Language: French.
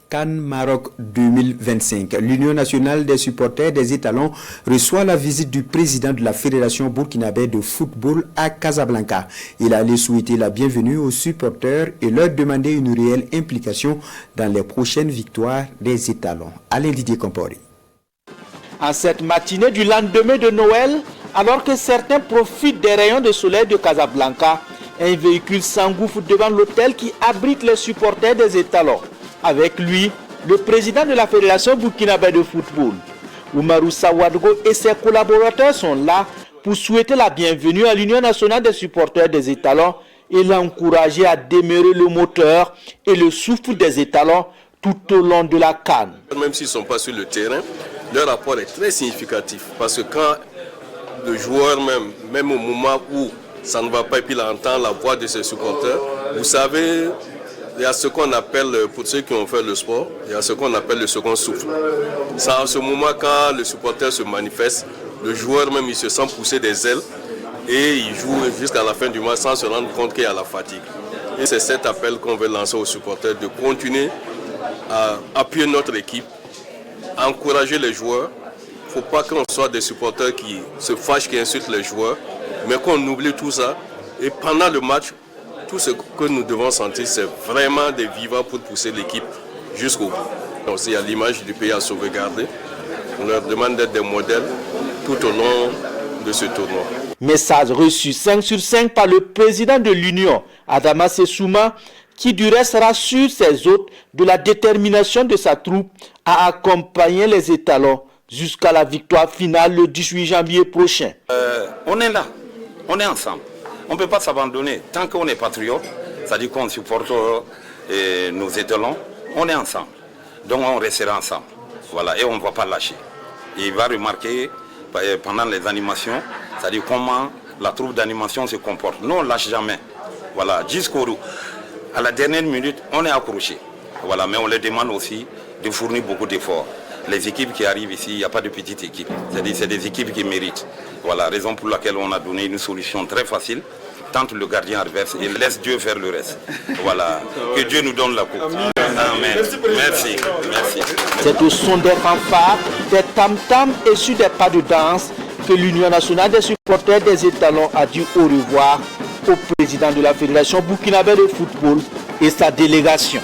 CAN Maroc 2025. L'Union nationale des supporters des étalons reçoit la visite du président de la Fédération burkinabé de football à Casablanca. Il allait souhaiter la bienvenue aux supporters et leur demander une réelle implication dans les prochaines victoires des étalons. Alain Didier Compori. En cette matinée du lendemain de Noël, alors que certains profitent des rayons de soleil de Casablanca, un véhicule s'engouffre devant l'hôtel qui abrite les supporters des étalons. Avec lui, le président de la Fédération burkinabé de football. Oumarou Sawadgo et ses collaborateurs sont là pour souhaiter la bienvenue à l'Union nationale des supporters des étalons et l'encourager à demeurer le moteur et le souffle des étalons tout au long de la CAN. Même s'ils ne sont pas sur le terrain, leur rapport est très significatif parce que quand le joueur même au moment où ça ne va pas et puis il entend la voix de ses supporters, vous savez, il y a ce qu'on appelle, pour ceux qui ont fait le sport, il y a ce qu'on appelle le second souffle. C'est en ce moment quand le supporter se manifeste, le joueur même il se sent pousser des ailes et il joue jusqu'à la fin du match sans se rendre compte qu'il y a la fatigue. Et c'est cet appel qu'on veut lancer aux supporters de continuer à appuyer notre équipe, à encourager les joueurs. Il ne faut pas qu'on soit des supporters qui se fâchent, qui insultent les joueurs, mais qu'on oublie tout ça. Et pendant le match, tout ce que nous devons sentir, c'est vraiment des vivants pour pousser l'équipe jusqu'au bout. Aussi, il y a l'image du pays à sauvegarder. On leur demande d'être des modèles tout au long de ce tournoi. Message reçu 5 sur 5 par le président de l'Union, Adama Sessouma, qui du reste rassure ses hôtes de la détermination de sa troupe à accompagner les étalons jusqu'à la victoire finale le 18 janvier prochain. On est là, on est ensemble. On ne peut pas s'abandonner. Tant qu'on est patriote, c'est-à-dire qu'on supporte nos étalons, on est ensemble. Donc on restera ensemble. Voilà, et on ne va pas lâcher. Il va remarquer pendant les animations, c'est-à-dire comment la troupe d'animation se comporte. Nous, on ne lâche jamais. Voilà, à la dernière minute, on est accroché. Voilà, mais on leur demande aussi de fournir beaucoup d'efforts. Les équipes qui arrivent ici, il n'y a pas de petites équipes. C'est-à-dire c'est des équipes qui méritent. Voilà, raison pour laquelle on a donné une solution très facile. Tente le gardien adverse et laisse Dieu faire le reste. Voilà, que Dieu nous donne la coupe. Amen. Merci. C'est au son des fanfares, des tam-tams et sur des pas de danse que l'Union nationale des supporters des étalons a dit au revoir au président de la Fédération burkinabé de football et sa délégation.